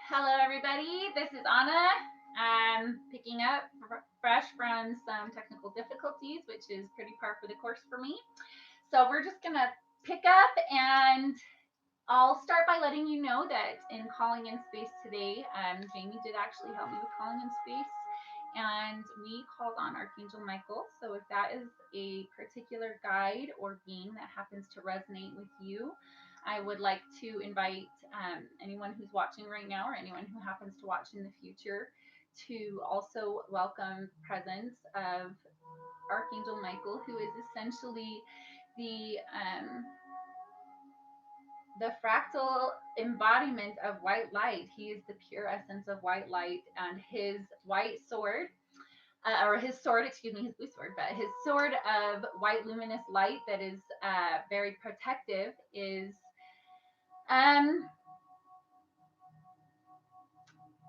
Hello, everybody. This is Anna. I'm picking up fresh from some technical difficulties, which is pretty par for the course for me. So we're just going to pick up, and I'll start by letting you know that in Calling in Space today, Jamie did actually help me with Calling in Space, and we called on Archangel Michael. So if that is a particular guide or being that happens to resonate with you, I would like to invite anyone who's watching right now or anyone who happens to watch in the future to also welcome presence of Archangel Michael, who is essentially the fractal embodiment of white light. He is the pure essence of white light, and his white sword, or his sword, excuse me, his blue sword, but his sword of white luminous light that is very protective is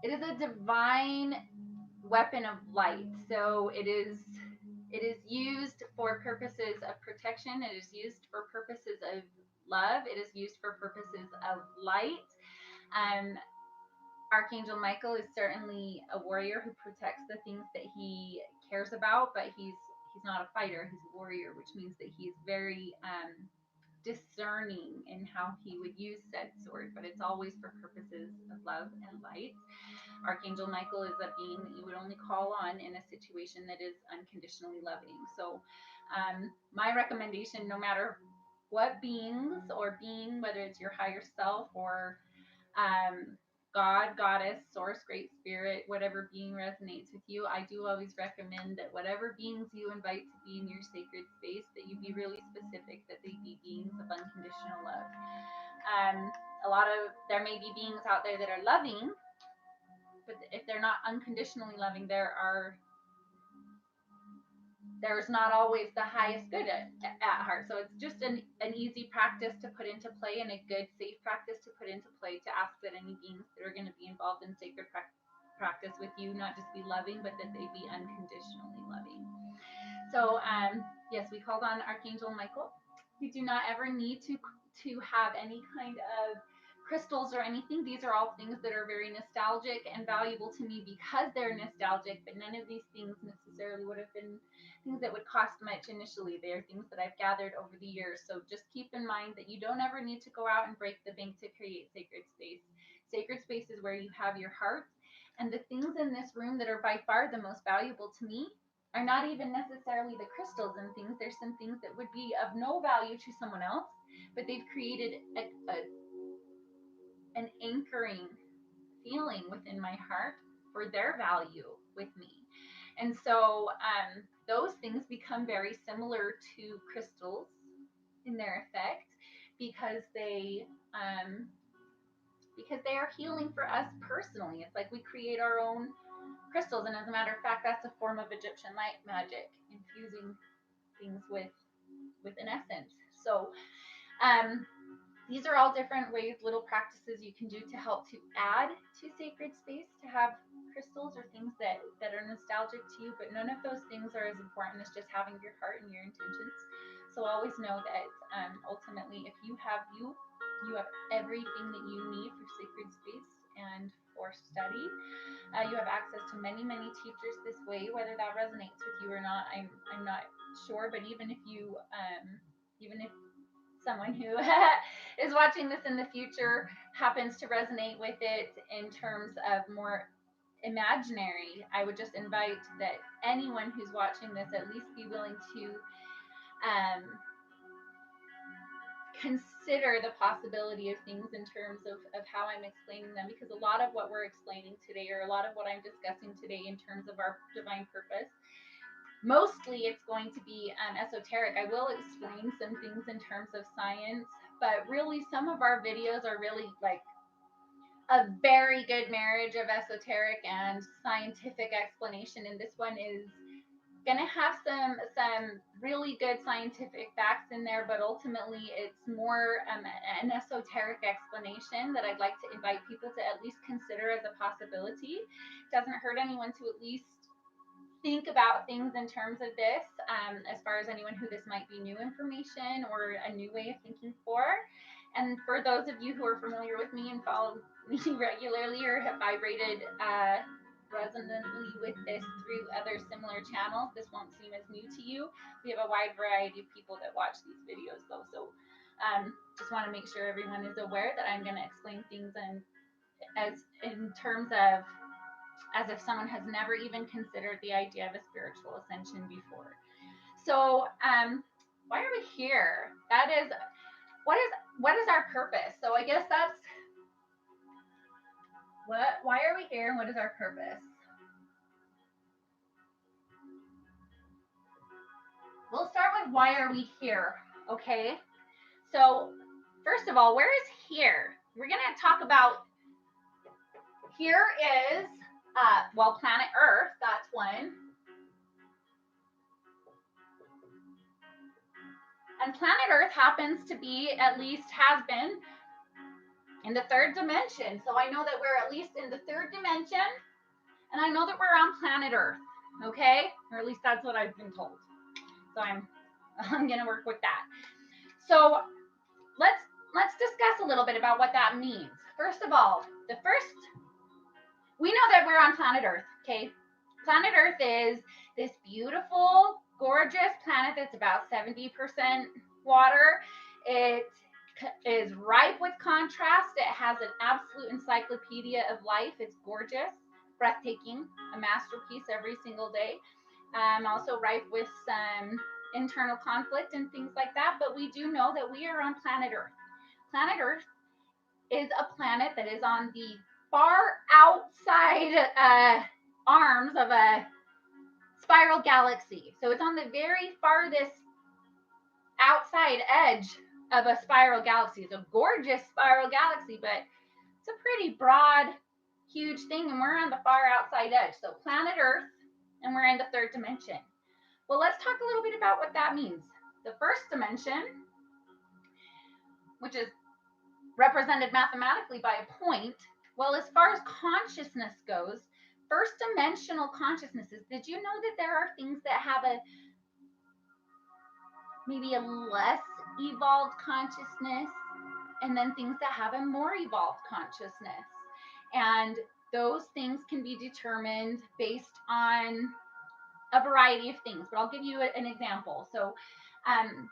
it is a divine weapon of light. So it is used for purposes of protection. It is used for purposes of love. It is used for purposes of light. Archangel Michael is certainly a warrior who protects the things that he cares about, but he's not a fighter. He's a warrior, which means that he's very discerning in how he would use said sword, but it's always for purposes of love and light. Archangel Michael is a being that you would only call on in a situation that is unconditionally loving. So my recommendation, no matter what beings or being, whether it's your higher self or God, goddess, source, great spirit, whatever being resonates with you, I do always recommend that whatever beings you invite to be in your sacred space, that you be really specific that they be beings of unconditional love. There may be beings out there that are loving, but if they're not unconditionally loving, there's not always the highest good at heart. So it's just an easy practice to put into play, and a good, safe practice to put into play, to ask that any beings that are going to be involved in sacred practice with you not just be loving, but that they be unconditionally loving. So yes, we called on Archangel Michael. You do not ever need to have any kind of crystals or anything. These are all things that are very nostalgic and valuable to me because they're nostalgic, but none of these things necessarily would have been things that would cost much initially. They are things that I've gathered over the years. So just keep in mind that you don't ever need to go out and break the bank to create sacred space. Sacred space is where you have your heart. And the things in this room that are by far the most valuable to me are not even necessarily the crystals and things. There's some things that would be of no value to someone else, but they've created an anchoring feeling within my heart for their value with me. And so those things become very similar to crystals in their effect because they are healing for us personally. It's like we create our own crystals, and as a matter of fact, that's a form of Egyptian light magic, infusing things with an essence. So these are all different ways, little practices you can do to help to add to sacred space, to have crystals or things that are nostalgic to you, but none of those things are as important as just having your heart and your intentions. So always know that ultimately, if you have everything that you need for sacred space and for study. You have access to many, many teachers this way. Whether that resonates with you or not, I'm not sure. But even if someone who is watching this in the future happens to resonate with it in terms of more imaginary, I would just invite that anyone who's watching this at least be willing to consider the possibility of things in terms of how I'm explaining them, because a lot of what we're explaining today, or a lot of what I'm discussing today in terms of our divine purpose, mostly it's going to be esoteric. I will explain some things in terms of science, but really some of our videos are really like a very good marriage of esoteric and scientific explanation, and this one is gonna have some really good scientific facts in there, but ultimately it's more an esoteric explanation that I'd like to invite people to at least consider as a possibility. It doesn't hurt anyone to at least think about things in terms of this, as far as anyone who this might be new information or a new way of thinking for. And for those of you who are familiar with me and follow me regularly or have vibrated resonantly with this through other similar channels, this won't seem as new to you. We have a wide variety of people that watch these videos though, so just want to make sure everyone is aware that I'm going to explain things in terms of as if someone has never even considered the idea of a spiritual ascension before. So why are we here? That is what is our purpose? So I guess that's why are we here and what is our purpose? We'll start with why are we here, okay? So first of all, where is here? We're going to talk about here is, well, planet Earth, that's one. And planet Earth happens to be, at least has been, in the third dimension. So I know that we're at least in the third dimension, and I know that we're on planet Earth, okay? Or at least that's what I've been told. So I'm going to work with that. So let's discuss a little bit about what that means. First of all, we know that we're on planet Earth, okay? Planet Earth is this beautiful, gorgeous planet that's about 70% water. It is ripe with contrast. It has an absolute encyclopedia of life. It's gorgeous, breathtaking, a masterpiece every single day. Also ripe with some internal conflict and things like that. But we do know that we are on planet Earth. Planet Earth is a planet that is on the far outside arms of a spiral galaxy. So it's on the very farthest outside edge of a spiral galaxy. It's a gorgeous spiral galaxy, but it's a pretty broad, huge thing, and we're on the far outside edge. So planet Earth, and we're in the third dimension. Well, let's talk a little bit about what that means. The first dimension, which is represented mathematically by a point, well, as far as consciousness goes, first dimensional consciousnesses, did you know that there are things that have maybe a less evolved consciousness, and then things that have a more evolved consciousness? And those things can be determined based on a variety of things, but I'll give you an example. So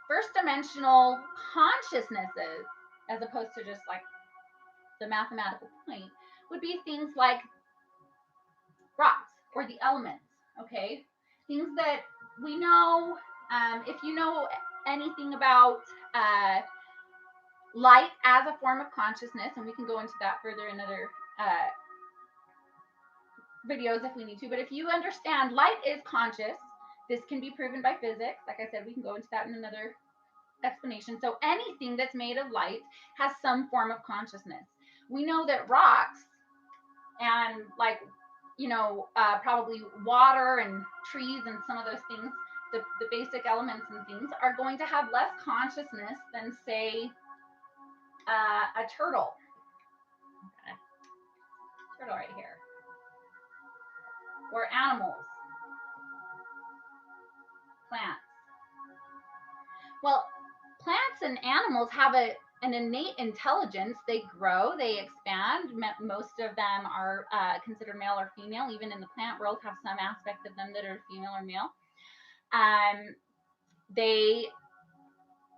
first dimensional consciousnesses, as opposed to just like the mathematical point, would be things like rocks or the elements, okay? Things that we know, if you know anything about light as a form of consciousness, and we can go into that further in other videos if we need to, but if you understand light is conscious, this can be proven by physics. Like I said, we can go into that in another explanation. So anything that's made of light has some form of consciousness. We know that rocks and probably water and trees and some of those things, the basic elements and things, are going to have less consciousness than, say, a turtle. Okay. Turtle right here. Or animals. Plants. Well, plants and animals have an innate intelligence. They grow, they expand. Most of them are considered male or female. Even in the plant world, have some aspect of them that are female or male.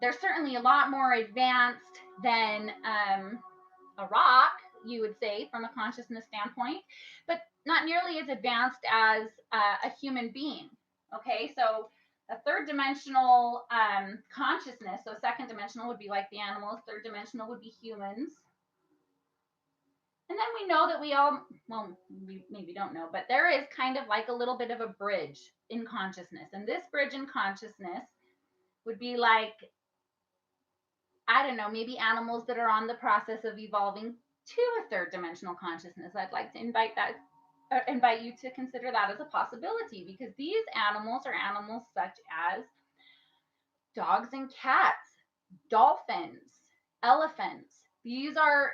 They're certainly a lot more advanced than a rock, you would say, from a consciousness standpoint, but not nearly as advanced as a human being. Okay, so a third dimensional consciousness, so second dimensional would be like the animals, third dimensional would be humans. And then we know that we all, well, we maybe don't know, but there is kind of like a little bit of a bridge in consciousness. And this bridge in consciousness would be like, I don't know, maybe animals that are on the process of evolving to a third dimensional consciousness. I'd like to invite you to consider that as a possibility, because these animals are animals such as dogs and cats, dolphins, elephants. These are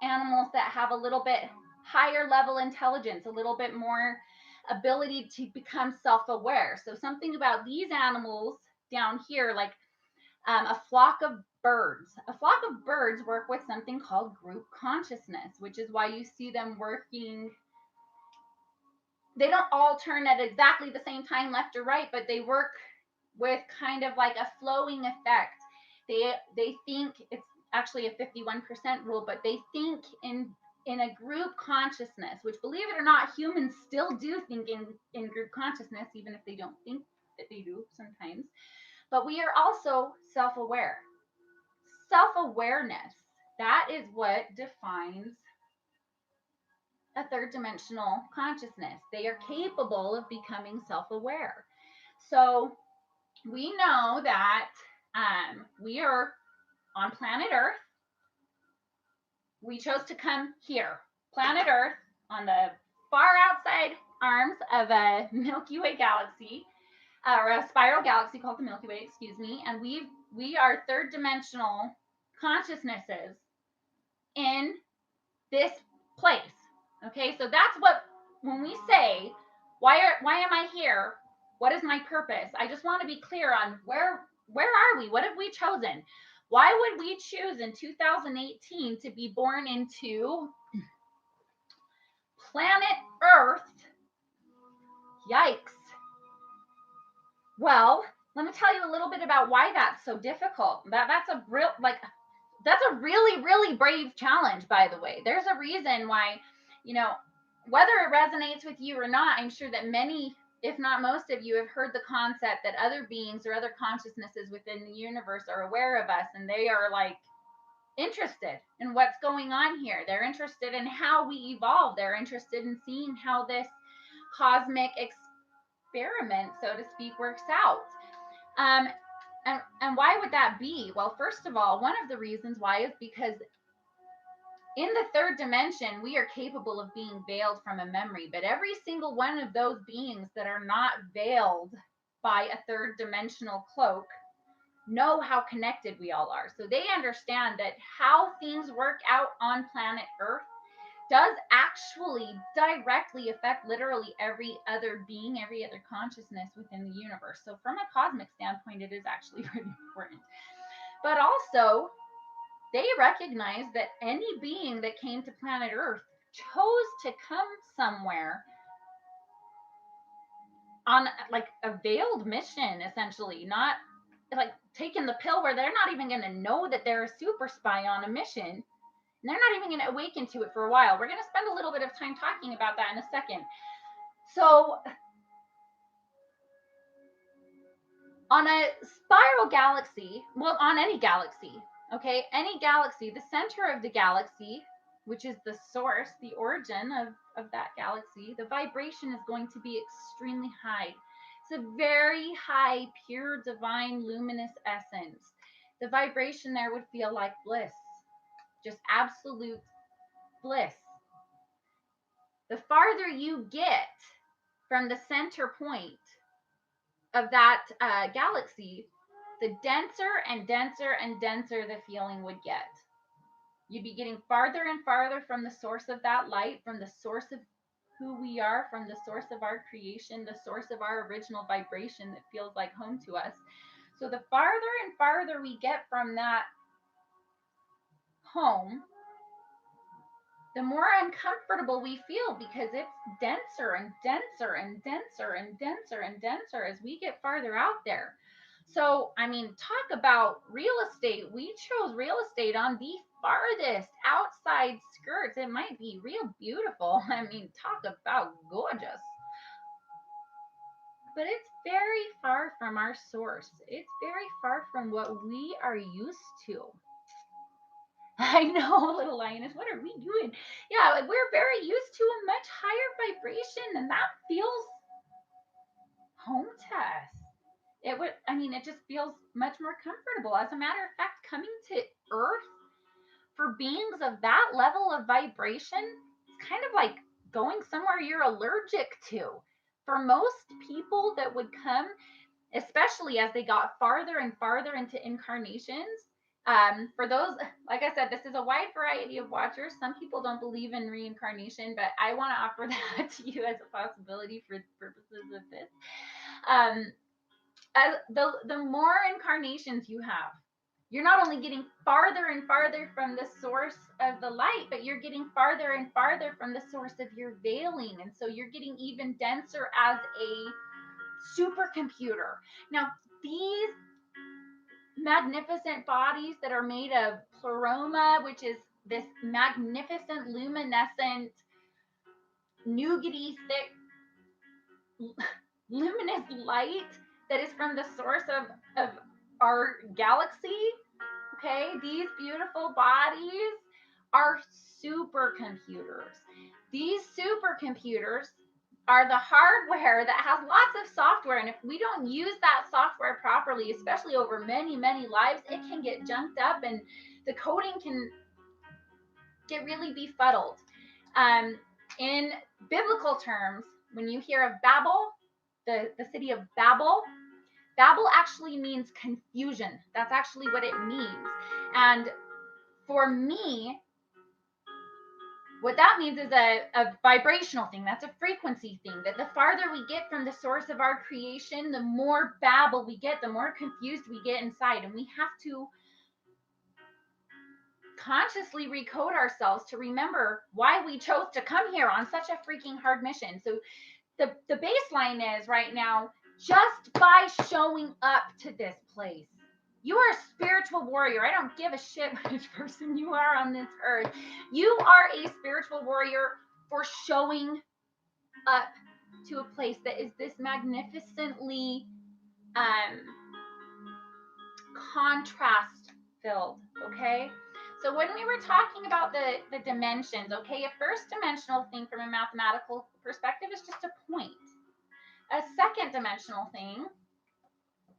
animals that have a little bit higher level intelligence, a little bit more ability to become self-aware. So something about these animals down here, like A flock of birds. A flock of birds work with something called group consciousness, which is why you see them working. They don't all turn at exactly the same time, left or right, but they work with kind of like a flowing effect. They think it's actually a 51% rule, but they think in a group consciousness, which, believe it or not, humans still do think in group consciousness, even if they don't think that they do sometimes. But we are also self-aware. Self-awareness, that is what defines a third dimensional consciousness. They are capable of becoming self-aware. So we know that we are on planet Earth. We chose to come here, planet Earth, on the far outside arms of a Milky Way galaxy, or a spiral galaxy called the Milky Way, excuse me, and we are third dimensional consciousnesses in this place. Okay, so that's what, when we say, why am I here? What is my purpose? I just want to be clear on where are we? What have we chosen? Why would we choose in 2018 to be born into planet Earth? Yikes. Well, let me tell you a little bit about why that's so difficult. That's a really, really brave challenge, by the way. There's a reason why, whether it resonates with you or not, I'm sure that many, if not most of you, have heard the concept that other beings or other consciousnesses within the universe are aware of us, and they are like interested in what's going on here. They're interested in how we evolve. They're interested in seeing how this cosmic experiment, so to speak, works out. And why would that be? Well, first of all, one of the reasons why is because in the third dimension, we are capable of being veiled from a memory, but every single one of those beings that are not veiled by a third dimensional cloak know how connected we all are. So they understand that how things work out on planet Earth does actually directly affect literally every other being, every other consciousness within the universe. So from a cosmic standpoint, it is actually really important. But also, they recognize that any being that came to planet Earth chose to come somewhere on like a veiled mission, essentially, not like taking the pill where they're not even going to know that they're a super spy on a mission. And they're not even going to awaken to it for a while. We're going to spend a little bit of time talking about that in a second. So on a spiral galaxy, well, on any galaxy, okay, any galaxy, the center of the galaxy, which is the source, the origin of that galaxy, the vibration is going to be extremely high. It's a very high, pure, divine, luminous essence. The vibration there would feel like bliss, just absolute bliss. The farther you get from the center point of that galaxy, the denser and denser and denser the feeling would get. You'd be getting farther and farther from the source of that light, from the source of who we are, from the source of our creation, the source of our original vibration that feels like home to us. So the farther and farther we get from that home, the more uncomfortable we feel, because it's denser and denser and denser and denser and denser as we get farther out there. So, I mean, talk about real estate. We chose real estate on the farthest outside skirts. It might be real beautiful. I mean, talk about gorgeous. But it's very far from our source. It's very far from what we are used to. I know, little lioness, what are we doing? Yeah, like we're very used to a much higher vibration, and that feels home to us. It just feels much more comfortable. As a matter of fact, coming to Earth for beings of that level of vibration, it's kind of like going somewhere you're allergic to. For most people that would come, especially as they got farther and farther into incarnations, for those, like I said, this is a wide variety of watchers. Some people don't believe in reincarnation, but I want to offer that to you as a possibility for the purposes of this. as the more incarnations you have, you're not only getting farther and farther from the source of the light, but you're getting farther and farther from the source of your veiling. And so you're getting even denser as a supercomputer. Now, these magnificent bodies that are made of pleroma, which is this magnificent luminescent, nougaty thick, luminous light that is from the source of our galaxy. Okay, these beautiful bodies are supercomputers. These supercomputers are the hardware that has lots of software, and if we don't use that software properly, especially over many lives, it can get junked up and the coding can get really befuddled. In biblical terms, when you hear of Babel, the city of Babel actually means confusion. That's actually what it means. And for me, what that means is a vibrational thing. That's a frequency thing. That the farther we get from the source of our creation, the more babble we get, the more confused we get inside. And we have to consciously recode ourselves to remember why we chose to come here on such a freaking hard mission. So the baseline is right now, just by showing up to this place, you are a spiritual warrior. I don't give a shit which person you are on this earth. You are a spiritual warrior for showing up to a place that is this magnificently contrast filled. Okay, so when we were talking about the dimensions, okay, a first dimensional thing from a mathematical perspective is just a point. A second dimensional thing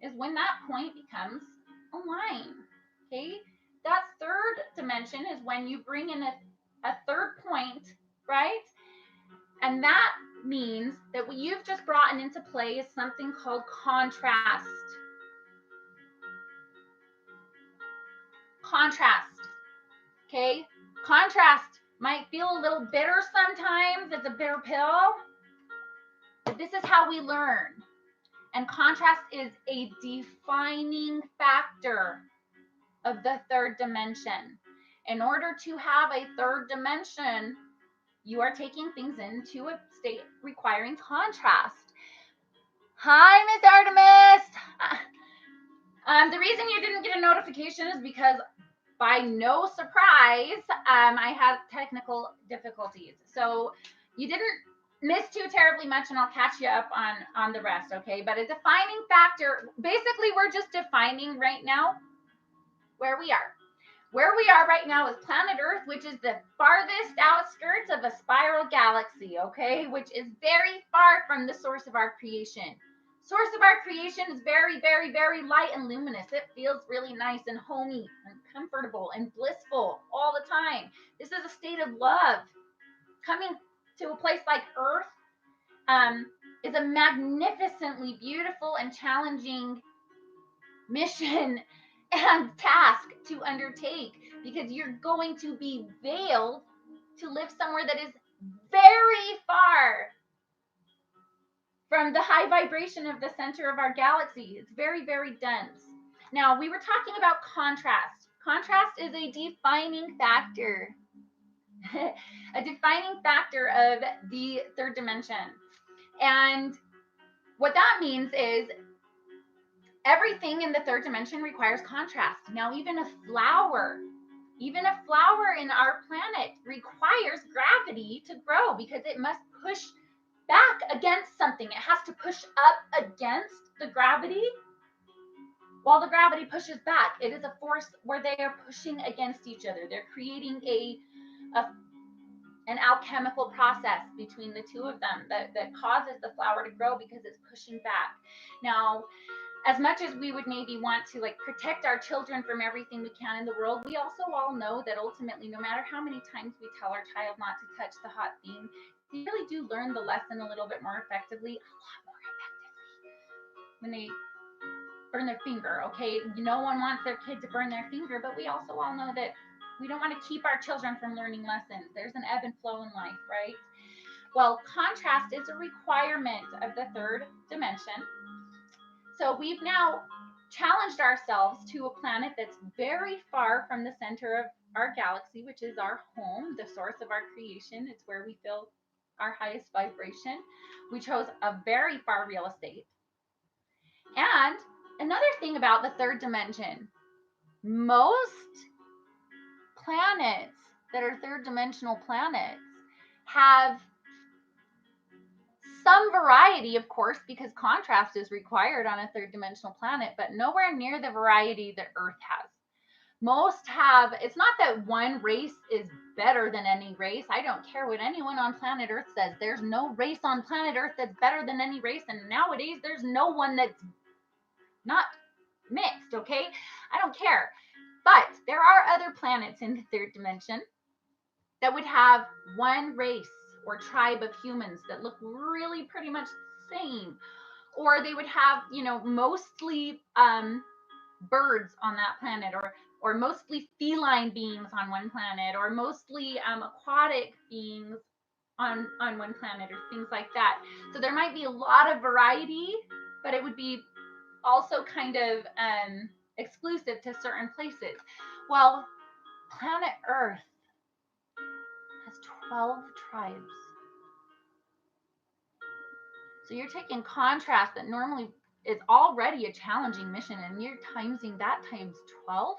is when that point becomes a line. Okay, that third dimension is when you bring in a third point, right? And that means that what you've just brought into play is something called contrast. Contrast. Okay, contrast might feel a little bitter sometimes. It's a bitter pill, but this is how we learn. And contrast is a defining factor of the third dimension. In order to have a third dimension, you are taking things into a state requiring contrast. Hi, Miss Artemis. The reason you didn't get a notification is because, by no surprise, I had technical difficulties. So you didn't miss too terribly much, and I'll catch you up on the rest, okay? But a defining factor, basically, we're just defining right now where we are. Where we are right now is planet Earth, which is the farthest outskirts of a spiral galaxy, okay? Which is very far from the source of our creation. Source of our creation is very light and luminous. It feels really nice and homey and comfortable and blissful all the time. This is a state of love. Coming to a place like Earth is a magnificently beautiful and challenging mission and task to undertake, because you're going to be veiled to live somewhere that is very far from the high vibration of the center of our galaxy. It's very dense. Now, we were talking about contrast. Contrast is a defining factor. A defining factor of the third dimension. And what that means is everything in the third dimension requires contrast. Now, even a flower in our planet requires gravity to grow, because it must push back against something. It has to push up against the gravity while the gravity pushes back. It is a force where they are pushing against each other. They're creating an alchemical process between the two of them that causes the flower to grow, because it's pushing back. Now, as much as we would maybe want to protect our children from everything we can in the world, we also all know that ultimately, no matter how many times we tell our child not to touch the hot theme, they really do learn the lesson a little bit more effectively, a lot more effectively, when they burn their finger. Okay, no one wants their kid to burn their finger, but we also all know that we don't want to keep our children from learning lessons. There's an ebb and flow in life, right? Well, contrast is a requirement of the third dimension. So we've now challenged ourselves to a planet that's very far from the center of our galaxy, which is our home, the source of our creation. It's where we feel our highest vibration. We chose a very far real estate. And another thing about the third dimension, most planets that are third dimensional planets have some variety, of course, because contrast is required on a third dimensional planet, but nowhere near the variety that Earth has. Most have, it's not that one race is better than any race. I don't care what anyone on planet Earth says. There's no race on planet Earth that's better than any race. And nowadays, there's no one that's not mixed, okay? I don't care. But there are other planets in the third dimension that would have one race or tribe of humans that look really pretty much the same. Or they would have, mostly birds on that planet, or mostly feline beings on one planet, or mostly aquatic beings on one planet, or things like that. So there might be a lot of variety, but it would be also kind of exclusive to certain places. Well, planet Earth has 12 tribes. So you're taking contrast that normally is already a challenging mission, and you're timesing that times 12.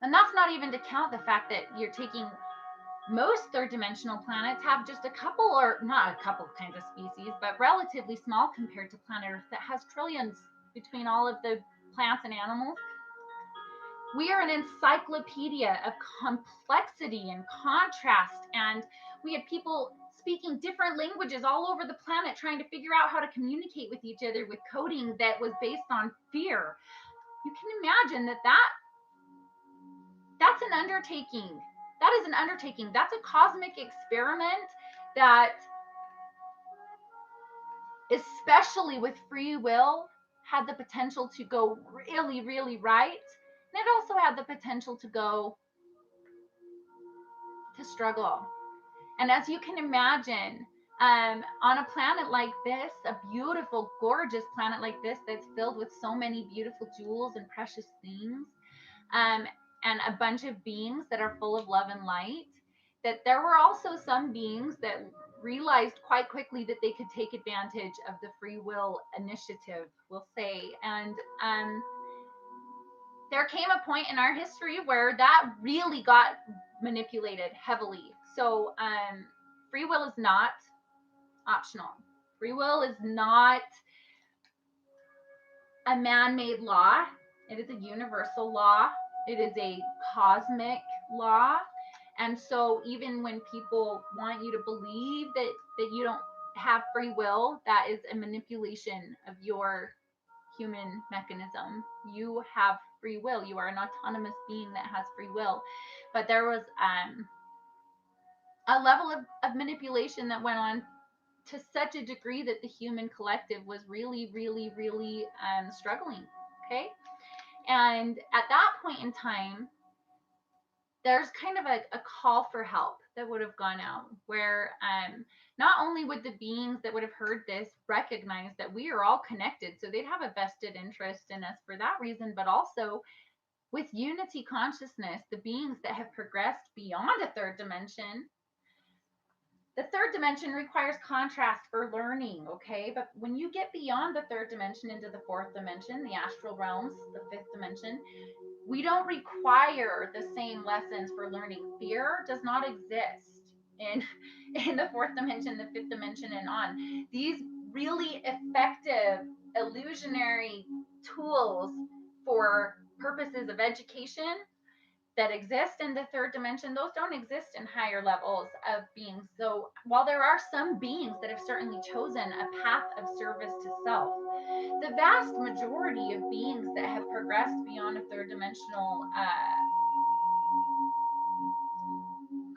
And that's not even to count the fact that you're taking most third dimensional planets have just a couple, or not a couple kinds of species, but relatively small compared to planet Earth that has trillions between all of the plants and animals. We are an encyclopedia of complexity and contrast, and we have people speaking different languages all over the planet trying to figure out how to communicate with each other with coding that was based on fear. You can imagine that's an undertaking. That is an undertaking. That's a cosmic experiment that, especially with free will, had the potential to go really, really right. And it also had the potential to go to struggle. And as you can imagine, on a planet like this, a beautiful, gorgeous planet like this that's filled with so many beautiful jewels and precious things, and a bunch of beings that are full of love and light, that there were also some beings that realized quite quickly that they could take advantage of the free will initiative, we'll say. And there came a point in our history where that really got manipulated heavily. So free will is not optional. Free will is not a man-made law. It is a universal law. It is a cosmic law. And so even when people want you to believe that you don't have free will, that is a manipulation of your human mechanism. You have free will. You are an autonomous being that has free will. But there was a level of manipulation that went on to such a degree that the human collective was really, really, really struggling. Okay. And at that point in time, there's kind of a call for help that would have gone out, where not only would the beings that would have heard this recognize that we are all connected, so they'd have a vested interest in us for that reason, but also with unity consciousness, the beings that have progressed beyond a third dimension. The third dimension requires contrast for learning, okay? But when you get beyond the third dimension into the fourth dimension, the astral realms, the fifth dimension, we don't require the same lessons for learning. Fear does not exist in the fourth dimension, the fifth dimension, and on. These really effective illusionary tools for purposes of education that exist in the third dimension, those don't exist in higher levels of beings. So while there are some beings that have certainly chosen a path of service to self, the vast majority of beings that have progressed beyond a third dimensional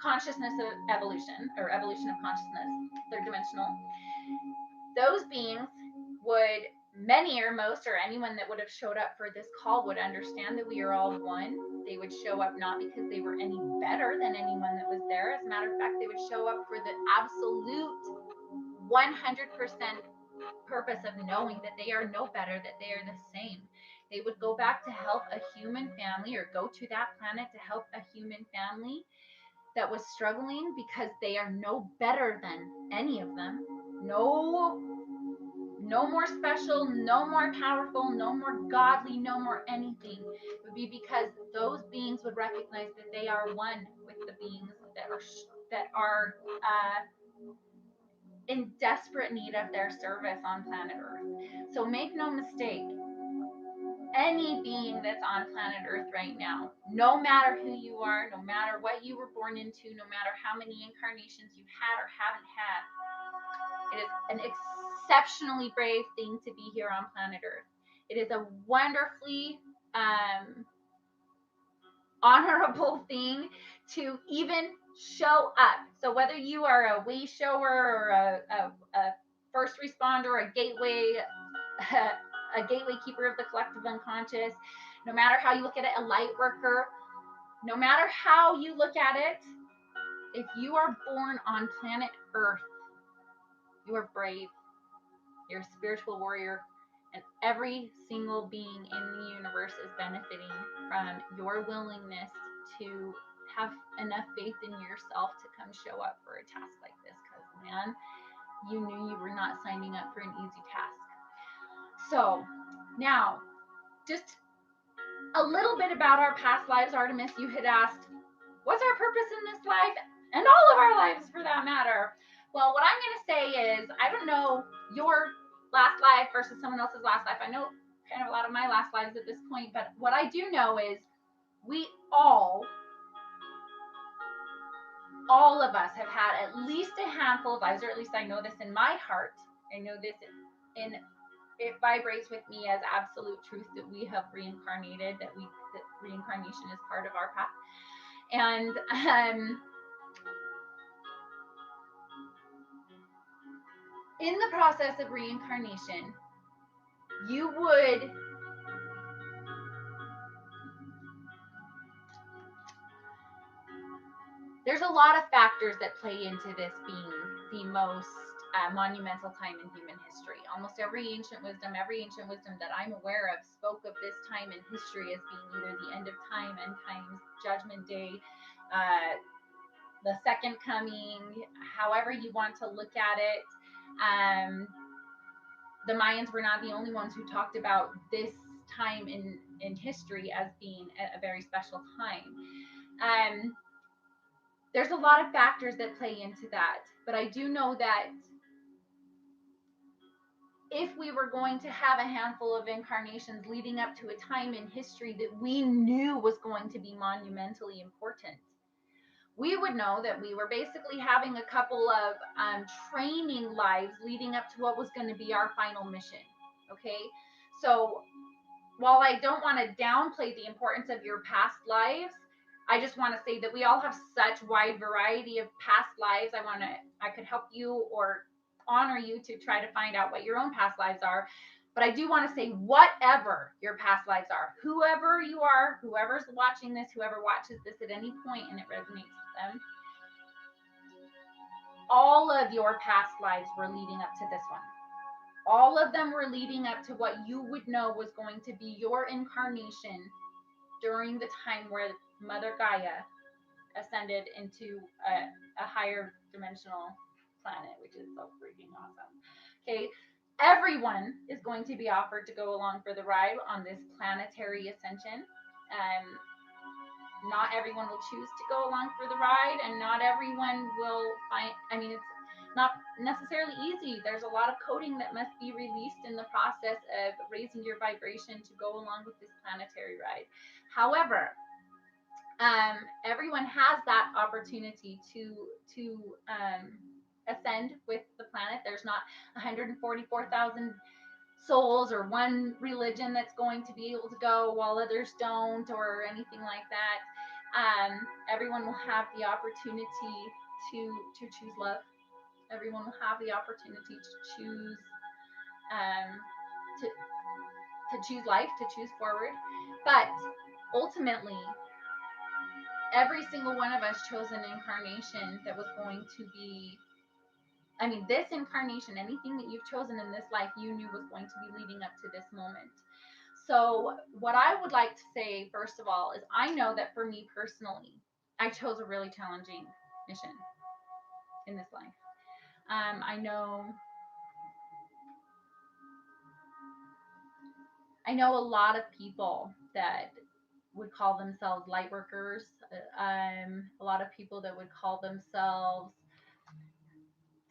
consciousness of evolution, or evolution of consciousness, third dimensional, those beings would, many or most, or anyone that would have showed up for this call would understand that we are all one. They would show up not because they were any better than anyone that was there. As a matter of fact, they would show up for the absolute 100% purpose of knowing that they are no better, that they are the same. They would go back to help a human family, or go to that planet to help a human family that was struggling, because they are no better than any of them. No more special, no more powerful, no more godly, no more anything. It would be because those beings would recognize that they are one with the beings that are in desperate need of their service on planet Earth. So make no mistake, any being that's on planet Earth right now, no matter who you are, no matter what you were born into, no matter how many incarnations you've had or haven't had, it is an exceptionally brave thing to be here on planet Earth. It is a wonderfully honorable thing to even show up. So whether you are a way shower, or a first responder, a gateway keeper of the collective unconscious, no matter how you look at it, a light worker, no matter how you look at it, if you are born on planet Earth, you are brave. You're a spiritual warrior, and every single being in the universe is benefiting from your willingness to have enough faith in yourself to come show up for a task like this, because, man, you knew you were not signing up for an easy task. So now, just a little bit about our past lives. Artemis, you had asked, what's our purpose in this life, and all of our lives for that matter? Well, what I'm going to say is, I don't know your last life versus someone else's last life. I know kind of a lot of my last lives at this point, but what I do know is we all of us have had at least a handful of lives, or at least I know this in my heart. I know this it vibrates with me as absolute truth that we have reincarnated, that reincarnation is part of our path. And in the process of reincarnation, there's a lot of factors that play into this being the most monumental time in human history. Almost every ancient wisdom that I'm aware of spoke of this time in history as being either the end of time, end times, judgment day, the second coming, however you want to look at it. The Mayans were not the only ones who talked about this time in history as being a very special time. There's a lot of factors that play into that, but I do know that if we were going to have a handful of incarnations leading up to a time in history that we knew was going to be monumentally important, we would know that we were basically having a couple of training lives leading up to what was going to be our final mission. Okay, so while I don't want to downplay the importance of your past lives, I just want to say that we all have such wide variety of past lives. I could help you or honor you to try to find out what your own past lives are. But I do want to say, whatever your past lives are, whoever you are, whoever's watching this, whoever watches this at any point and it resonates with them, all of your past lives were leading up to this one. All of them were leading up to what you would know was going to be your incarnation during the time where Mother Gaia ascended into a higher dimensional planet, which is so freaking awesome. Okay, everyone is going to be offered to go along for the ride on this planetary ascension. Not everyone will choose to go along for the ride, and not everyone will it's not necessarily easy. There's a lot of coding that must be released in the process of raising your vibration to go along with this planetary ride. However, everyone has that opportunity to ascend with the planet. There's not 144,000 souls or one religion that's going to be able to go while others don't, or anything like that. Everyone will have the opportunity to choose love. Everyone will have the opportunity to choose to choose life, to choose forward. But ultimately, every single one of us chose an incarnation that was going to be this incarnation, anything that you've chosen in this life, you knew was going to be leading up to this moment. So what I would like to say, first of all, is I know that for me personally, I chose a really challenging mission in this life. I know a lot of people that would call themselves light workers. A lot of people that would call themselves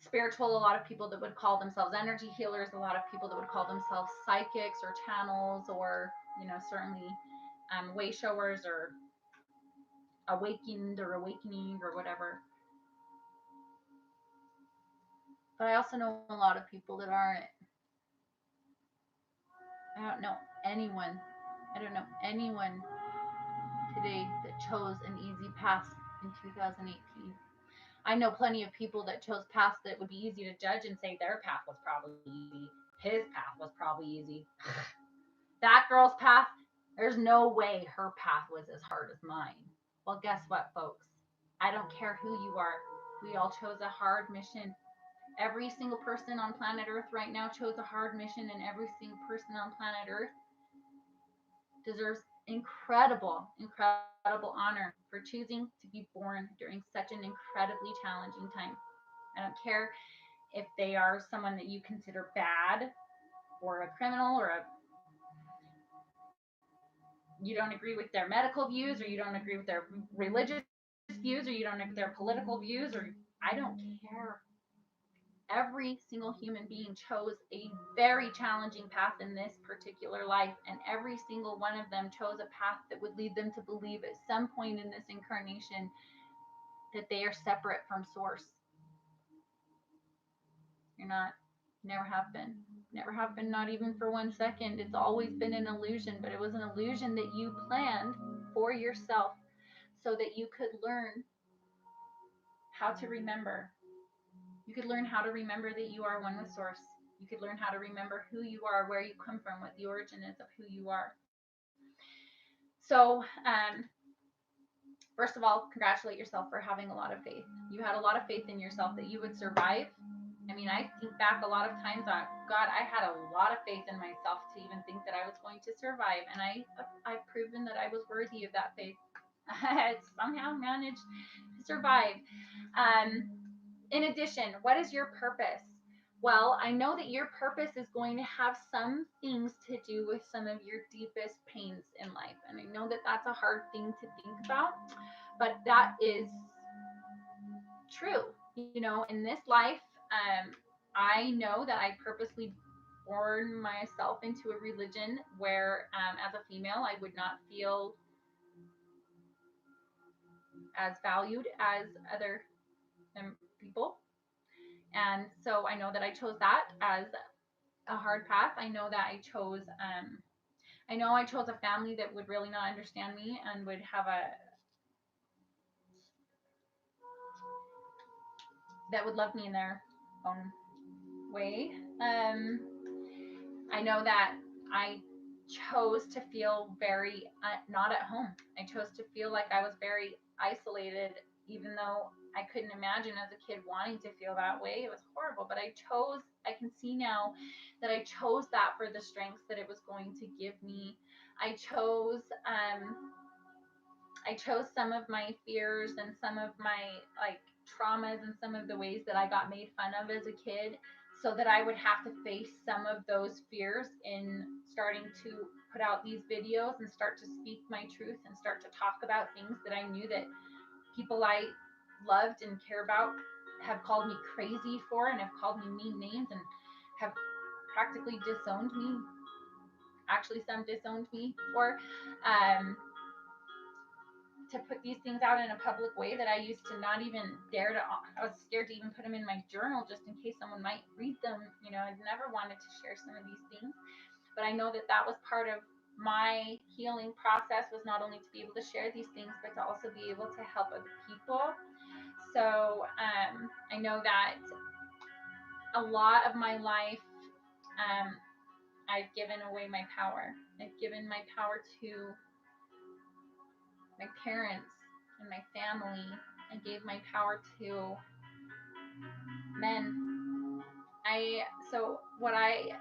spiritual, a lot of people that would call themselves energy healers, a lot of people that would call themselves psychics or channels, or certainly way showers, or awakened or awakening or whatever. But I also know a lot of people that aren't. I don't know anyone today that chose an easy path in 2018. I know plenty of people that chose paths that would be easy to judge and say their path was probably easy. His path was probably easy. That girl's path, there's no way her path was as hard as mine. Well, guess what, folks? I don't care who you are. We all chose a hard mission. Every single person on planet Earth right now chose a hard mission, and every single person on planet Earth deserves incredible honor for choosing to be born during such an incredibly challenging time. I don't care if they are someone that you consider bad or a criminal, or you don't agree with their medical views, or you don't agree with their religious views, or you don't agree with their political views, or I don't care. Every single human being chose a very challenging path in this particular life, and every single one of them chose a path that would lead them to believe at some point in this incarnation that they are separate from source. You're not. Never have been. Never have been, not even for 1 second. It's always been an illusion, but it was an illusion that you planned for yourself so that you could learn how to remember. You could learn how to remember that you are one with source. You could learn how to remember who you are, where you come from, what the origin is of who you are. So, first of all, congratulate yourself for having a lot of faith. You had a lot of faith in yourself that you would survive. I think back a lot of times on, God, I had a lot of faith in myself to even think that I was going to survive. And I've proven that I was worthy of that faith. I somehow managed to survive. In addition, what is your purpose? Well, I know that your purpose is going to have some things to do with some of your deepest pains in life. And I know that that's a hard thing to think about, but that is true. In this life, I know that I purposely born myself into a religion where, as a female, I would not feel as valued as other people. And so I know that I chose that as a hard path. I know that I chose a family that would really not understand me and would have that would love me in their own way. I know that I chose to feel very not at home. I chose to feel like I was very isolated, even though I couldn't imagine as a kid wanting to feel that way. It was horrible, but I can see now that I chose that for the strengths that it was going to give me. I chose some of my fears and some of my traumas and some of the ways that I got made fun of as a kid, so that I would have to face some of those fears in starting to put out these videos and start to speak my truth and start to talk about things that I knew that people I loved and care about have called me crazy for, and have called me mean names, and have practically disowned me. Actually, some disowned me for. To put these things out in a public way that I used to not even dare to. I was scared to even put them in my journal just in case someone might read them. I never wanted to share some of these things, but I know that that was part of my healing process, was not only to be able to share these things, but to also be able to help other people. So I know that a lot of my life, I've given away my power. I've given my power to my parents and my family. I gave my power to men So what I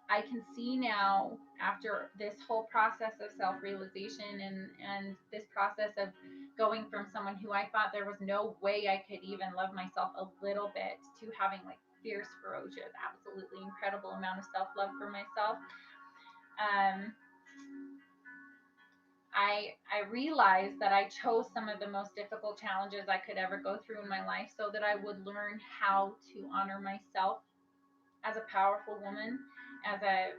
can see now, after this whole process of self-realization and this process of going from someone who I thought there was no way I could even love myself a little bit, to having like fierce, ferocious, absolutely incredible amount of self-love for myself. I realized that I chose some of the most difficult challenges I could ever go through in my life so that I would learn how to honor myself as a powerful woman, as a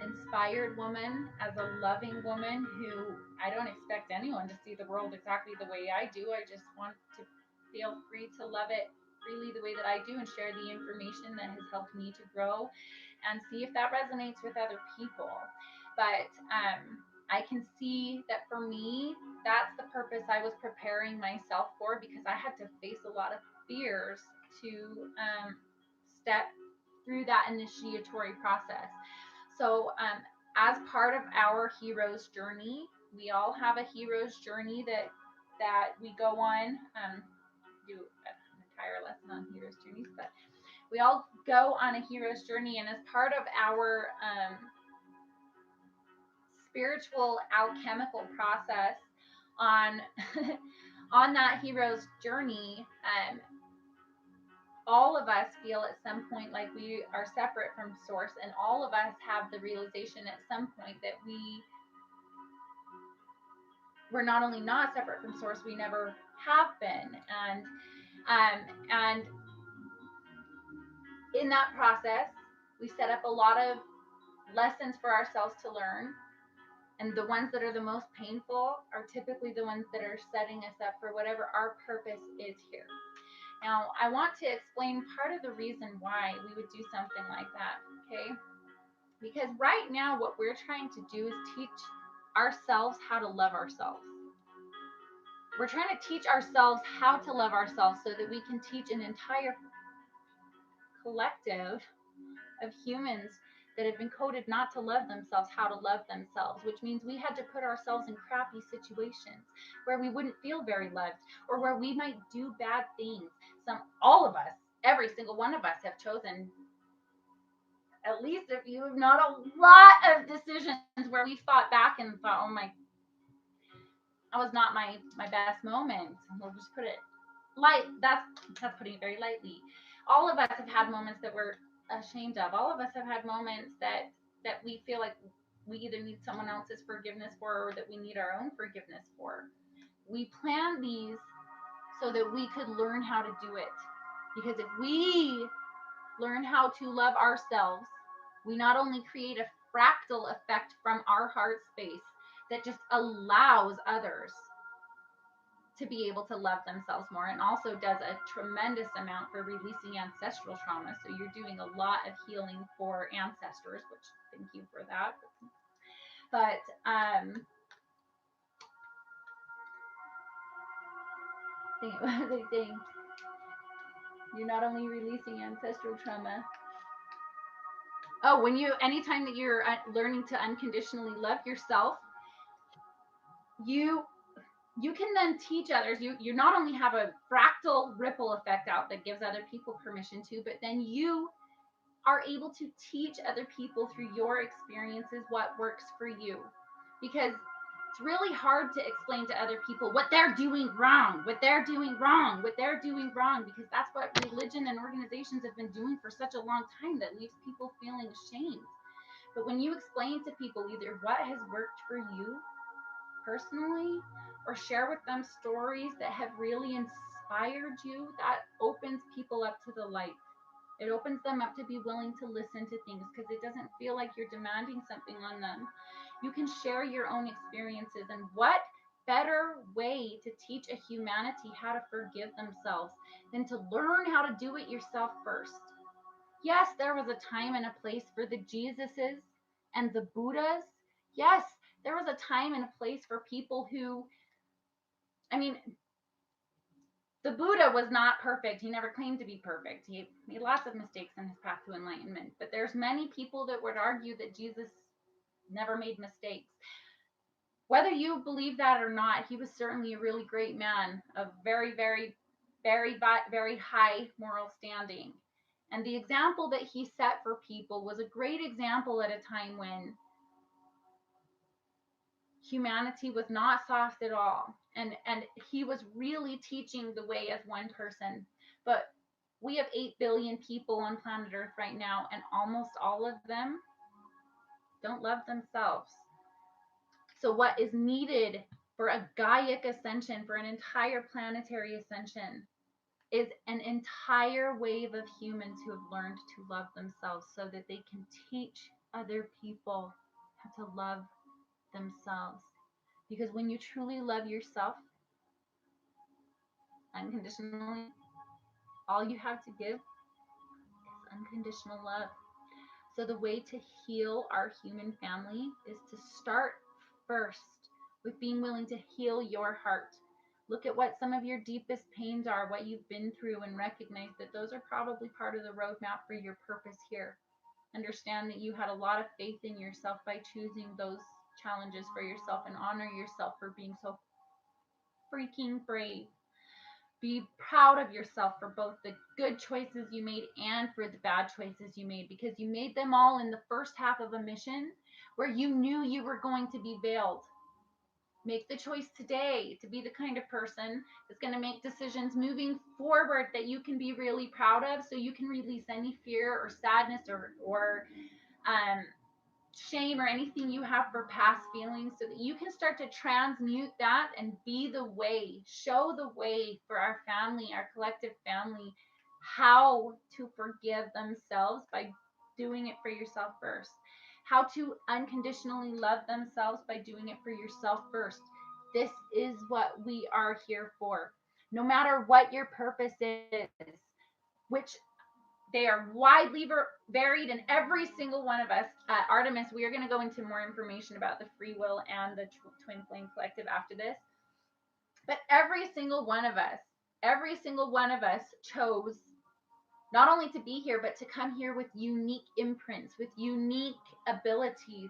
inspired woman, as a loving woman who I don't expect anyone to see the world exactly the way I do. I just want to feel free to love it freely the way that I do and share the information that has helped me to grow and see if that resonates with other people. But I can see that for me, that's the purpose I was preparing myself for, because I had to face a lot of fears to step through that initiatory process. So, as part of our hero's journey, we all have a hero's journey that we go on. Do an entire lesson on hero's journeys, but we all go on a hero's journey, and as part of our spiritual alchemical process on on that hero's journey, all of us feel at some point like we are separate from source, and all of us have the realization at some point that we're not only not separate from source, we never have been. And in that process, we set up a lot of lessons for ourselves to learn, and the ones that are the most painful are typically the ones that are setting us up for whatever our purpose is here. Now, I want to explain part of the reason why we would do something like that, okay? Because right now, what we're trying to do is teach ourselves how to love ourselves. We're trying to teach ourselves how to love ourselves so that we can teach an entire collective of humans that have been coded not to love themselves how to love themselves, which means we had to put ourselves in crappy situations where we wouldn't feel very loved, or where we might do bad things. All of us, every single one of us, have chosen at least a few, if not a lot of decisions where we thought back and thought, oh my, that was not my best moment. We'll just put it light. That's putting it very lightly. All of us have had moments that we're ashamed of. All of us have had moments that we feel like we either need someone else's forgiveness for, or that we need our own forgiveness for. We plan these so that we could learn how to do it. Because if we learn how to love ourselves, we not only create a fractal effect from our heart space that just allows others to be able to love themselves more, and also does a tremendous amount for releasing ancestral trauma. So you're doing a lot of healing for ancestors, which thank you for that. But you're not only releasing ancestral trauma. Oh, anytime that you're learning to unconditionally love yourself, you can then teach others. You not only have a fractal ripple effect out that gives other people permission to, but then you are able to teach other people through your experiences what works for you. Because it's really hard to explain to other people what they're doing wrong, because that's what religion and organizations have been doing for such a long time, that leaves people feeling ashamed. But when you explain to people either what has worked for you personally, or share with them stories that have really inspired you, that opens people up to the light. It opens them up to be willing to listen to things, because it doesn't feel like you're demanding something on them. You can share your own experiences, and what better way to teach a humanity how to forgive themselves than to learn how to do it yourself first. Yes, there was a time and a place for the Jesuses and the Buddhas. Yes, there was a time and a place for people who, the Buddha was not perfect. He never claimed to be perfect. He made lots of mistakes in his path to enlightenment. But there's many people that would argue that Jesus never made mistakes. Whether you believe that or not, he was certainly a really great man, a very, very very, very high moral standing. And the example that he set for people was a great example at a time when humanity was not soft at all. And he was really teaching the way as one person. But we have 8 billion people on planet Earth right now, and almost all of them don't love themselves. So what is needed for a Gaiic ascension, for an entire planetary ascension, is an entire wave of humans who have learned to love themselves so that they can teach other people how to love themselves. Because when you truly love yourself unconditionally, all you have to give is unconditional love. So the way to heal our human family is to start first with being willing to heal your heart. Look at what some of your deepest pains are, what you've been through, and recognize that those are probably part of the roadmap for your purpose here. Understand that you had a lot of faith in yourself by choosing those challenges for yourself, and honor yourself for being so freaking brave. Be proud of yourself for both the good choices you made and for the bad choices you made, because you made them all in the first half of a mission where you knew you were going to be veiled. Make the choice today to be the kind of person that's going to make decisions moving forward that you can be really proud of, so you can release any fear or sadness or shame or anything you have for past feelings, so that you can start to transmute that and be the way, show the way for our family, our collective family, how to forgive themselves by doing it for yourself first. How to unconditionally love themselves by doing it for yourself first. This is what we are here for. No matter what your purpose is, which they are widely varied in every single one of us. Artemis, we are going to go into more information about the free will and the twin flame collective after this. But every single one of us chose not only to be here, but to come here with unique imprints, with unique abilities.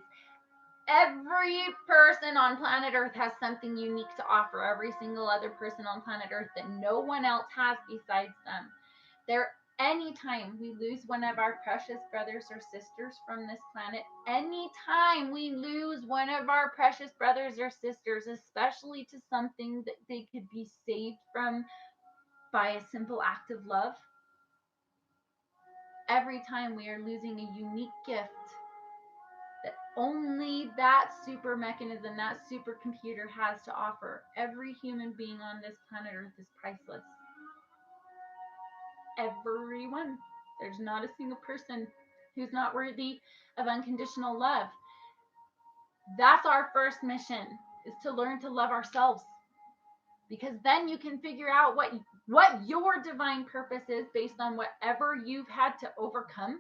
Every person on planet Earth has something unique to offer. Every single other person on planet Earth that no one else has besides them. Anytime we lose one of our precious brothers or sisters from this planet, anytime we lose one of our precious brothers or sisters, especially to something that they could be saved from by a simple act of love, every time we are losing a unique gift that only that super mechanism, that supercomputer has to offer. Every human being on this planet Earth is priceless. Everyone. There's not a single person who's not worthy of unconditional love. That's our first mission, is to learn to love ourselves. Because then you can figure out what your divine purpose is based on whatever you've had to overcome.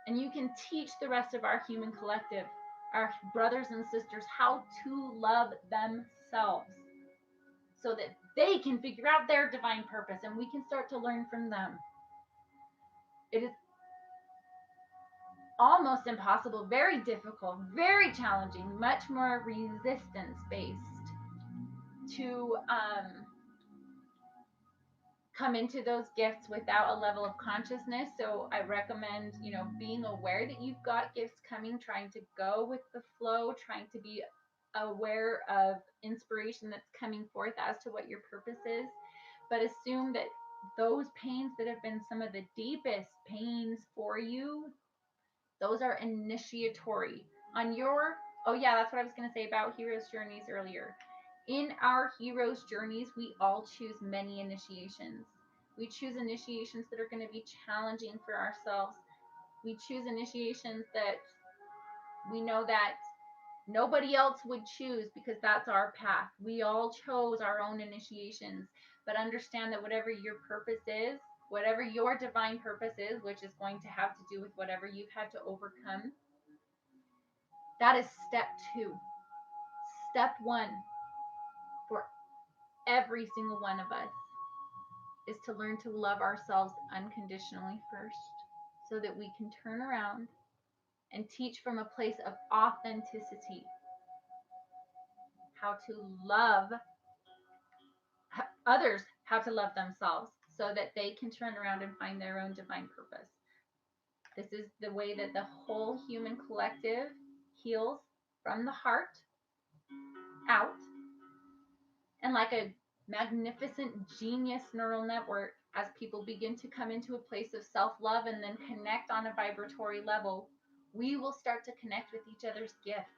And you can teach the rest of our human collective, our brothers and sisters, how to love themselves, so that they can figure out their divine purpose and we can start to learn from them. It is almost impossible, very difficult, very challenging, much more resistance based to come into those gifts without a level of consciousness. So I recommend, being aware that you've got gifts coming, trying to go with the flow, trying to be aware of inspiration that's coming forth as to what your purpose is. But assume that those pains that have been some of the deepest pains for you, those are initiatory. That's what I was going to say about heroes' journeys earlier. In our heroes' journeys, we all choose many initiations. We choose initiations that are going to be challenging for ourselves. We choose initiations that we know that nobody else would choose, because that's our path. We all chose our own initiations. But understand that whatever your purpose is, whatever your divine purpose is, which is going to have to do with whatever you've had to overcome, that is step 2. Step 1 for every single one of us is to learn to love ourselves unconditionally first, so that we can turn around and teach from a place of authenticity how to love others, how to love themselves so that they can turn around and find their own divine purpose. This is the way that the whole human collective heals from the heart out. And like a magnificent genius neural network, as people begin to come into a place of self-love and then connect on a vibratory level, we will start to connect with each other's gifts.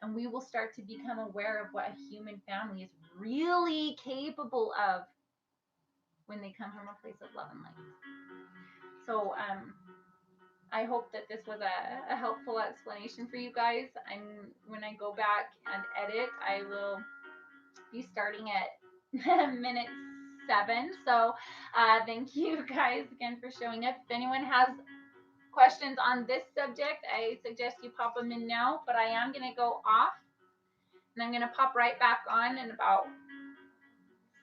And we will start to become aware of what a human family is really capable of when they come from a place of love and light. So I hope that this was a helpful explanation for you guys. When I go back and edit, I will be starting at minute 7. So thank you guys again for showing up. If anyone has questions on this subject, I suggest you pop them in now, but I am going to go off and I'm going to pop right back on in about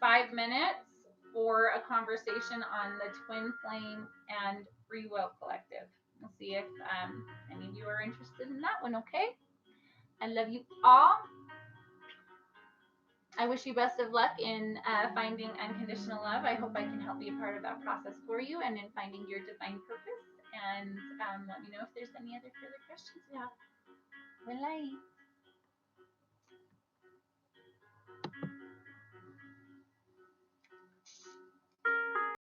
5 minutes for a conversation on the Twin Flame and Free Will Collective. We'll see if any of you are interested in that one, okay? I love you all. I wish you best of luck in finding unconditional love. I hope I can help be a part of that process for you and in finding your divine purpose. And let me know if there's any other further questions you have. Bye.